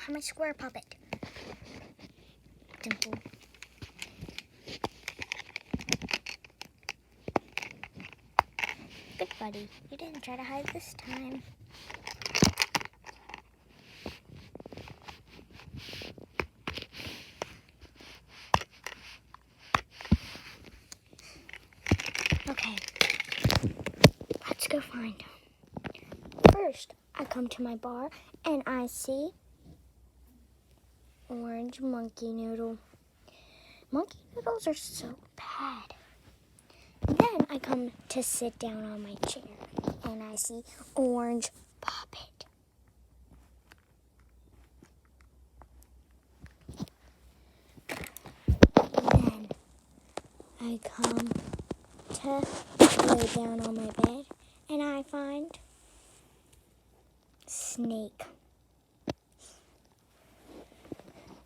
I'm a square puppet. Dimple. Good buddy. You didn't try to hide this time. Okay. Let's go find him. First, I come to my bar and I see orange monkey noodle. Monkey noodles are so bad. Then I come to sit down on my chair and I see orange puppet. Then I come to lay down on my bed and I find snake.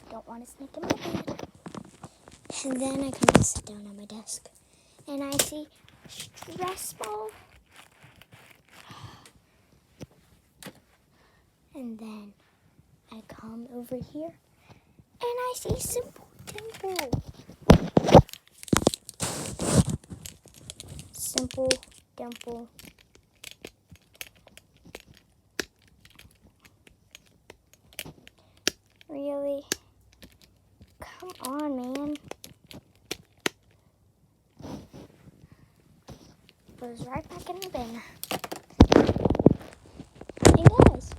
Don't want a snake in my bed. And then I come to sit down on my desk and I see stress ball. And then I come over here and I see simple dimple. Simple dimple. Really? Come on, man. Goes right back in the bin. Hey guys,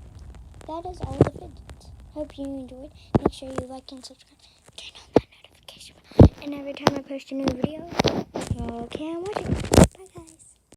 that is all the fidgets. Hope you enjoyed. Make sure you like and subscribe. Turn on that notification bell. And every time I post a new video, you can watch it.